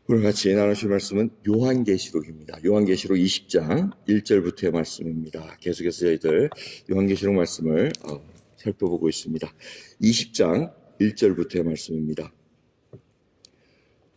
오늘 같이 나누실 말씀은 요한계시록입니다. 요한계시록 20장 1절부터의 말씀입니다. 계속해서 저희들 요한계시록 말씀을 살펴보고 있습니다. 20장 1절부터의 말씀입니다.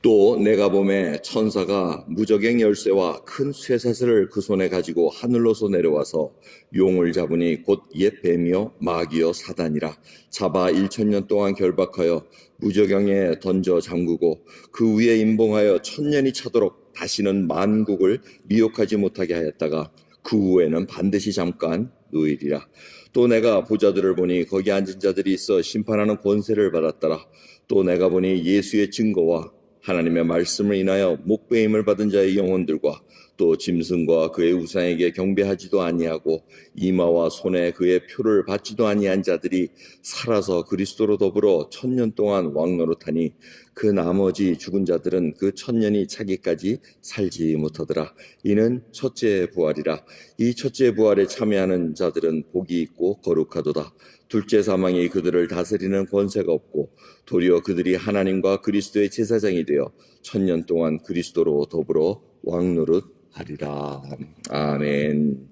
또 내가 보매 천사가 무저갱 열쇠와 큰 쇠사슬을 그 손에 가지고 하늘로서 내려와서 용을 잡으니 곧 옛 뱀이요 마귀요 사단이라 잡아 1000년 동안 결박하여 무저갱에 던져 잠그고 그 위에 임봉하여 1000년이 차도록 다시는 만국을 미혹하지 못하게 하였다가 그 후에는 반드시 잠깐 놓이리라. 또 내가 보좌들을 보니 거기 앉은 자들이 있어 심판하는 권세를 받았더라. 또 내가 보니 예수의 증거와 하나님의 말씀을 인하여 목배임을 받은 자의 영혼들과 또 짐승과 그의 우상에게 경배하지도 아니하고 이마와 손에 그의 표를 받지도 아니한 자들이 살아서 그리스도로 더불어 1000년 동안 왕노릇하니 그 나머지 죽은 자들은 그 1000년이 차기까지 살지 못하더라. 이는 첫째 부활이라. 이 첫째 부활에 참여하는 자들은 복이 있고 거룩하도다. 둘째 사망이 그들을 다스리는 권세가 없고 도리어 그들이 하나님과 그리스도의 제사장이 되어 1000년 동안 그리스도로 더불어 왕노릇하리라. 아멘.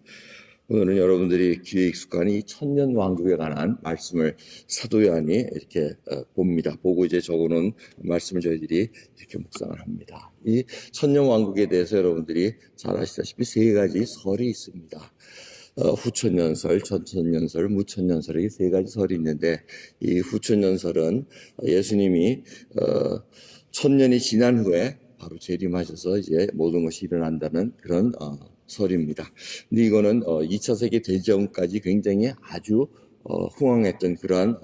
오늘은 여러분들이 귀에 익숙한 이 천년 왕국에 관한 말씀을 사도 요한이 이렇게 봅니다. 보고 이제 적어놓은 말씀을 저희들이 이렇게 묵상을 합니다. 이 천년 왕국에 대해서 여러분들이 잘 아시다시피 세 가지 설이 있습니다. 후천년설, 전천년설, 무천년설 이 세 가지 설이 있는데 이 후천년설은 예수님이 1000년이 지난 후에 바로 재림하셔서 이제 모든 것이 일어난다는 그런 설입니다. 근데 이거는 2차 세계 대전까지 굉장히 아주 흥황했던 그러한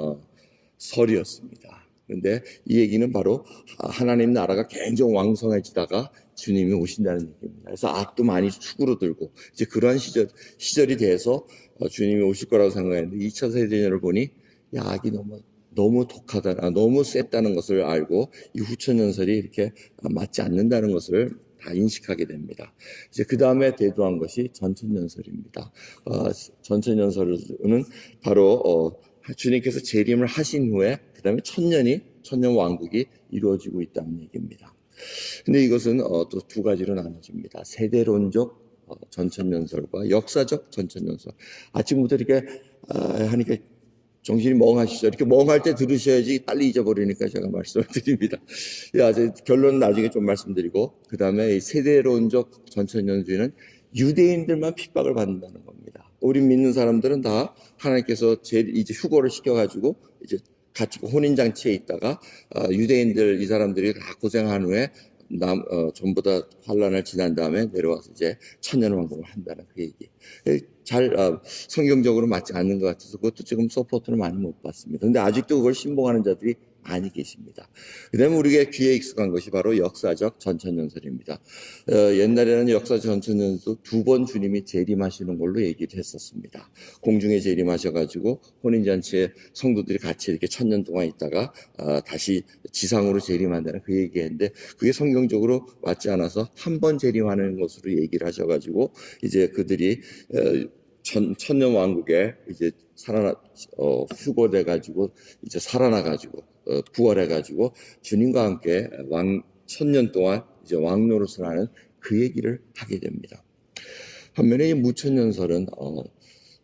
설이었습니다. 그런데 이 얘기는 바로 하나님 나라가 굉장히 왕성해지다가 주님이 오신다는 얘기입니다. 그래서 악도 많이 축으로들고 이제 그러한 시절이 돼서 주님이 오실 거라고 생각했는데 2차 세대전을 보니 악이 너무 독하다, 너무 셌다는 것을 알고 이 후천년설이 이렇게 맞지 않는다는 것을 다 인식하게 됩니다. 이제 그 다음에 대두한 것이 전천년설입니다. 전천년설은 바로 주님께서 재림을 하신 후에 그 다음에 천년 왕국이 이루어지고 있다는 얘기입니다. 근데 이것은 또 두 가지로 나눠집니다. 세대론적 전천년설과 역사적 전천년설. 아침부터 이렇게 하니까 정신이 멍하시죠. 이렇게 멍할 때 들으셔야지 빨리 잊어버리니까 제가 말씀을 드립니다. 결론은 나중에 좀 말씀드리고, 그 다음에 이 세대론적 전천년주의는 유대인들만 핍박을 받는다는 겁니다. 우리 믿는 사람들은 다 하나님께서 이제 휴거를 시켜가지고 이제 같이 혼인잔치에 있다가 유대인들 이 사람들이 다 고생한 후에 전부 다 환란을 지난 다음에 내려와서 이제 천년왕국을 한다는 그 얘기. 성경적으로 맞지 않는 것 같아서 그것도 지금 서포트를 많이 못 받습니다. 근데 아직도 그걸 신봉하는 자들이 많이 계십니다. 그 다음에 우리가 귀에 익숙한 것이 바로 역사적 전천년설입니다. 옛날에는 역사적 전천년설 두 번 주님이 재림하시는 걸로 얘기를 했었습니다. 공중에 재림하셔가지고 혼인잔치에 성도들이 같이 이렇게 1000년 동안 있다가 다시 지상으로 재림한다는 그 얘기했는데 그게 성경적으로 맞지 않아서 한 번 재림하는 것으로 얘기를 하셔가지고 이제 그들이 천년 왕국에 이제 휴거돼가지고 이제 살아나가지고 부활해가지고 주님과 함께 1000년 동안 이제 왕노릇을 하는 그 얘기를 하게 됩니다. 반면에 이 무천년설은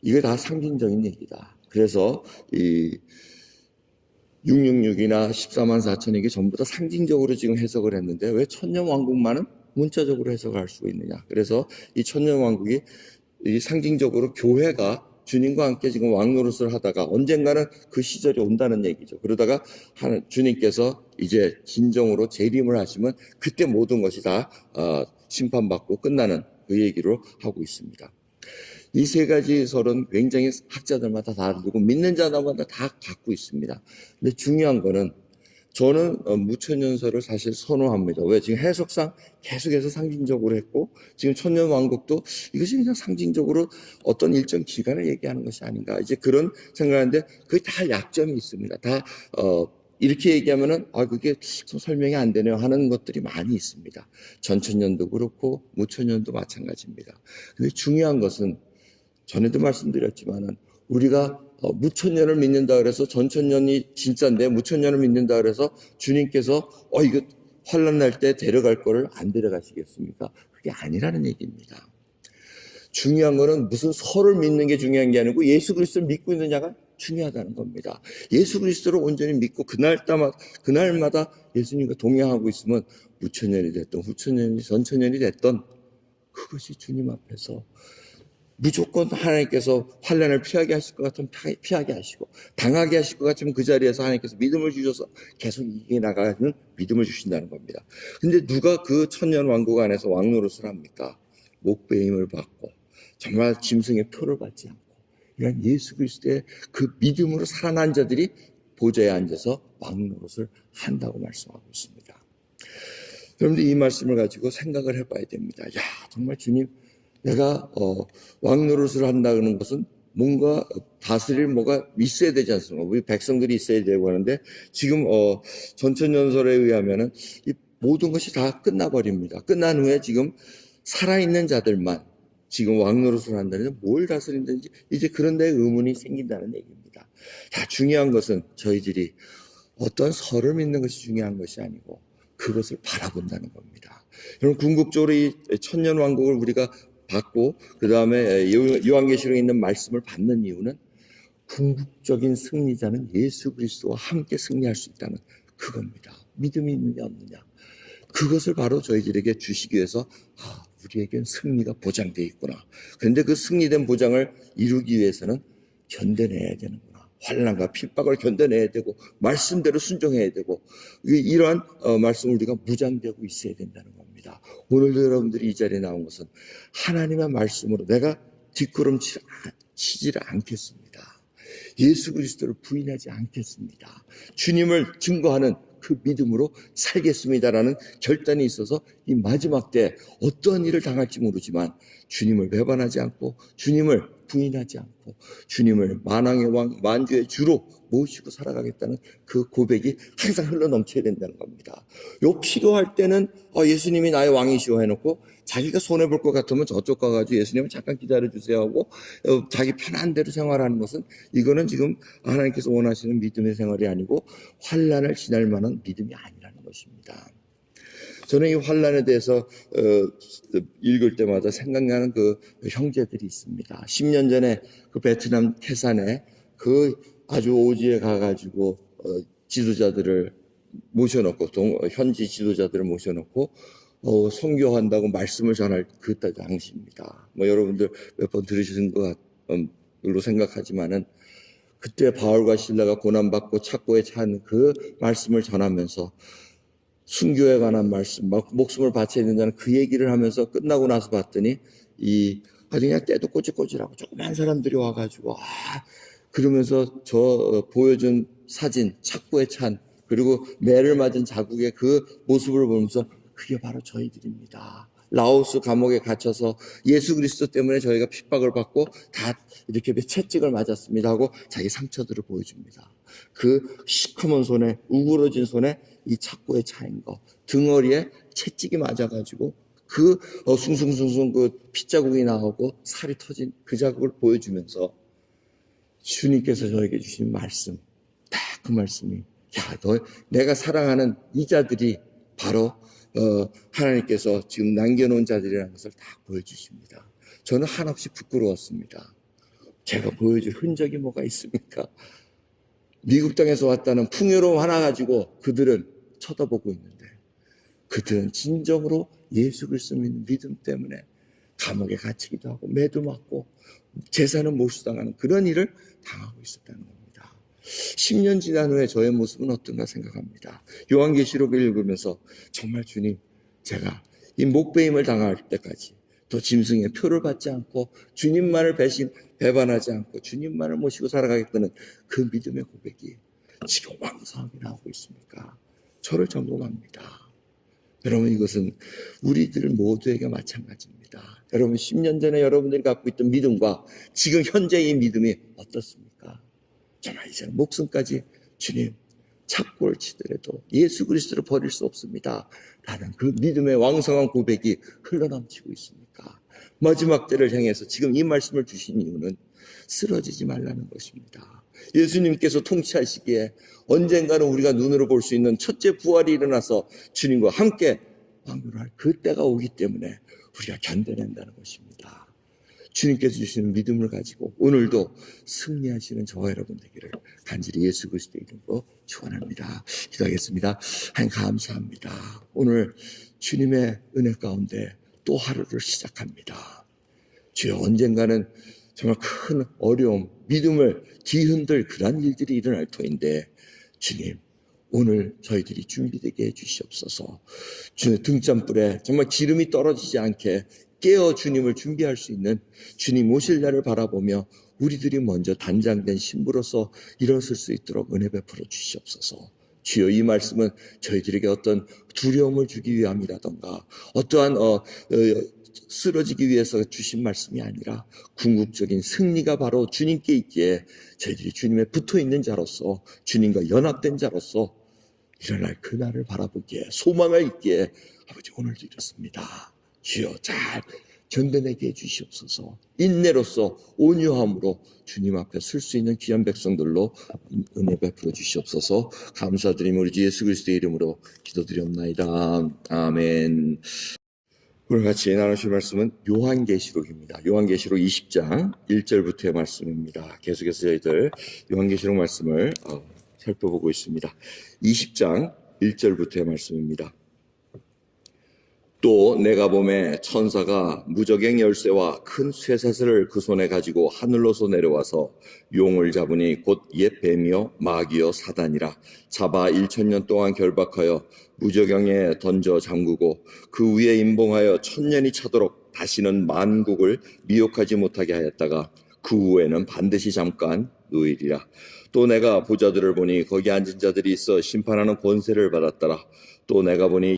이게 다 상징적인 얘기다. 그래서 이 666이나 14만 4천 이게 전부 다 상징적으로 지금 해석을 했는데 왜 천년 왕국만은 문자적으로 해석을 할 수 있느냐. 그래서 이 천년 왕국이 이 상징적으로 교회가 주님과 함께 지금 왕노릇을 하다가 언젠가는 그 시절이 온다는 얘기죠. 그러다가 주님께서 이제 진정으로 재림을 하시면 그때 모든 것이 다 심판받고 끝나는 그 얘기로 하고 있습니다. 이 세 가지 설은 굉장히 학자들마다 다르고 믿는 자마다 다 갖고 있습니다. 근데 중요한 거는 저는 무천년설을 사실 선호합니다. 왜? 지금 해석상 계속해서 상징적으로 했고 지금 천년왕국도 이것이 그냥 상징적으로 어떤 일정 기간을 얘기하는 것이 아닌가 이제 그런 생각하는데 그게 다 약점이 있습니다. 다 이렇게 얘기하면은 그게 좀 설명이 안 되네요 하는 것들이 많이 있습니다. 전천년도 그렇고 무천년도 마찬가지입니다. 근데 중요한 것은 전에도 말씀드렸지만은 우리가 무천년을 믿는다 그래서 전천년이 진짜인데 무천년을 믿는다 그래서 주님께서 이거 환난 날 때 데려갈 거를 안 데려가시겠습니까? 그게 아니라는 얘기입니다. 중요한 거는 무슨 설을 믿는 게 중요한 게 아니고 예수 그리스도를 믿고 있느냐가 중요하다는 겁니다. 예수 그리스도를 온전히 믿고 그날마다 예수님과 동행하고 있으면 무천년이 됐던 후천년이 전천년이 됐던 그것이 주님 앞에서 무조건 하나님께서 환난을 피하게 하실 것 같으면 피하게 하시고 당하게 하실 것 같으면 그 자리에서 하나님께서 믿음을 주셔서 계속 이기게 나가는 믿음을 주신다는 겁니다. 근데 누가 그 천년 왕국 안에서 왕노릇을 합니까? 목배임을 받고 정말 짐승의 표를 받지 않고 이런 예수 그리스도의 그 믿음으로 살아난 자들이 보좌에 앉아서 왕노릇을 한다고 말씀하고 있습니다. 여러분들 이 말씀을 가지고 생각을 해봐야 됩니다. 야, 정말 주님, 내가 왕노릇을 한다는 것은 뭔가 다스릴 뭐가 있어야 되지 않습니까? 우리 백성들이 있어야 되고 하는데 지금 전천연설에 의하면은 이 모든 것이 다 끝나버립니다. 끝난 후에 지금 살아있는 자들만 지금 왕노릇을 한다는데 뭘 다스린다든지 이제 그런 데 의문이 생긴다는 얘기입니다. 다 중요한 것은 저희들이 어떤 설을 믿는 것이 중요한 것이 아니고 그것을 바라본다는 겁니다. 여러분 궁극적으로 이 천년 왕국을 우리가 받고 그 다음에 요한계시록에 있는 말씀을 받는 이유는 궁극적인 승리자는 예수 그리스도와 함께 승리할 수 있다는 그겁니다. 믿음이 있느냐 없느냐 그것을 바로 저희들에게 주시기 위해서 우리에겐 승리가 보장되어 있구나. 그런데 그 승리된 보장을 이루기 위해서는 견뎌내야 되는구나. 환난과 핍박을 견뎌내야 되고 말씀대로 순종해야 되고 이러한 말씀을 우리가 무장되고 있어야 된다는 겁니다. 오늘도 여러분들이 이 자리에 나온 것은 하나님의 말씀으로 내가 뒷걸음치지를 않겠습니다. 예수 그리스도를 부인하지 않겠습니다. 주님을 증거하는 그 믿음으로 살겠습니다라는 결단이 있어서 이 마지막 때 어떠한 일을 당할지 모르지만 주님을 배반하지 않고 주님을 부인하지 않고 주님을 만왕의 왕 만주의 주로 모시고 살아가겠다는 그 고백이 항상 흘러넘쳐야 된다는 겁니다. 요 필요할 때는 예수님이 나의 왕이시오 해놓고 자기가 손해볼 것 같으면 저쪽 가가지고 예수님은 잠깐 기다려주세요 하고 자기 편한 대로 생활하는 것은 이거는 지금 하나님께서 원하시는 믿음의 생활이 아니고 환난을 지날 만한 믿음이 아니라는 것입니다. 저는 이 환난에 대해서 읽을 때마다 생각나는 그 형제들이 있습니다. 10년 전에 그 베트남 태산에 그 아주 오지에 가가지고 지도자들을 모셔놓고 현지 지도자들을 모셔놓고 선교한다고 말씀을 전할 그 당시입니다. 뭐 여러분들 몇 번 들으신 것으로 생각하지만은 그때 바울과 실라가 고난받고 착고에 찬 그 말씀을 전하면서 순교에 관한 말씀, 막 목숨을 바쳐야 된다는 그 얘기를 하면서 끝나고 나서 봤더니 아주 그냥 때도 꼬질꼬질하고 조그만 사람들이 와가지고 그러면서 저 보여준 사진, 착고에 찬 그리고 매를 맞은 자국의 그 모습을 보면서 그게 바로 저희들입니다. 라오스 감옥에 갇혀서 예수 그리스도 때문에 저희가 핍박을 받고 다 이렇게 채찍을 맞았습니다 하고 자기 상처들을 보여줍니다. 그 시커먼 손에 우그러진 손에 이 착고에 차인 거 등허리에 채찍이 맞아가지고 그 숭숭숭숭 그 핏자국이 나오고 살이 터진 그 자국을 보여주면서 주님께서 저에게 주신 말씀 딱 그 말씀이 내가 사랑하는 이 자들이 바로 하나님께서 지금 남겨놓은 자들이라는 것을 다 보여주십니다. 저는 한없이 부끄러웠습니다. 제가 보여줄 흔적이 뭐가 있습니까? 미국 땅에서 왔다는 풍요로움 하나 가지고 그들은 쳐다보고 있는데 그들은 진정으로 예수 그리스도 믿는 믿음 때문에 감옥에 갇히기도 하고 매도 맞고 재산을 몰수당하는 그런 일을 당하고 있었다는 겁니다. 10년 지난 후에 저의 모습은 어떤가 생각합니다. 요한계시록을 읽으면서 정말 주님 제가 이 목배임을 당할 때까지 또 짐승의 표를 받지 않고 주님만을 배반하지 않고 주님만을 모시고 살아가겠다는 그 믿음의 고백이 지금 왕성하게 나오고 있습니까? 저를 점검합니다. 여러분 이것은 우리들 모두에게 마찬가지입니다. 여러분 10년 전에 여러분들이 갖고 있던 믿음과 지금 현재의 믿음이 어떻습니까? 정말 이제는 목숨까지 주님 착고를 치더라도 예수 그리스도를 버릴 수 없습니다 라는 그 믿음의 왕성한 고백이 흘러넘치고 있습니까? 마지막 때를 향해서 지금 이 말씀을 주신 이유는 쓰러지지 말라는 것입니다. 예수님께서 통치하시기에 언젠가는 우리가 눈으로 볼 수 있는 첫째 부활이 일어나서 주님과 함께 왕노할 그때가 오기 때문에 우리가 견뎌낸다는 것입니다. 주님께서 주시는 믿음을 가지고 오늘도 승리하시는 저와 여러분 되기를 간절히 예수 그리스도의 이름으로 축원합니다. 기도하겠습니다. 하나님 감사합니다. 오늘 주님의 은혜 가운데 또 하루를 시작합니다. 주여, 언젠가는 정말 큰 어려움, 믿음을 뒤흔들 그런 일들이 일어날 터인데 주님, 오늘 저희들이 준비되게 해주시옵소서. 주님 등잔불에 정말 기름이 떨어지지 않게 깨어 주님을 준비할 수 있는 주님 오실 날을 바라보며 우리들이 먼저 단장된 신부로서 일어설 수 있도록 은혜 베풀어 주시옵소서. 주여, 이 말씀은 저희들에게 어떤 두려움을 주기 위함이라던가 어떠한 쓰러지기 위해서 주신 말씀이 아니라 궁극적인 승리가 바로 주님께 있기에 저희들이 주님에 붙어있는 자로서 주님과 연합된 자로서 일어날 그날을 바라보기에 소망을 있기에 아버지 오늘도 이렇습니다. 주여, 잘 견뎌내게 해주시옵소서. 인내로서 온유함으로 주님 앞에 설 수 있는 귀한 백성들로 은혜 베풀어 주시옵소서. 감사드리며 우리 주 예수 그리스도의 이름으로 기도드리옵나이다. 아멘. 오늘 같이 나누실 말씀은 요한계시록입니다. 요한계시록 20장 1절부터의 말씀입니다. 계속해서 저희들 요한계시록 말씀을 살펴보고 있습니다. 20장 1절부터의 말씀입니다. 또 내가 보매 천사가 무저갱 열쇠와 큰 쇠사슬을 그 손에 가지고 하늘로서 내려와서 용을 잡으니 곧 옛 뱀이요 마귀요 사단이라 잡아 1000년 동안 결박하여 무저갱에 던져 잠그고 그 위에 임봉하여 1000년이 차도록 다시는 만국을 미혹하지 못하게 하였다가 그 후에는 반드시 잠깐 놓이리라. 또 내가 보좌들을 보니 거기 앉은 자들이 있어 심판하는 권세를 받았더라. 또 내가 보니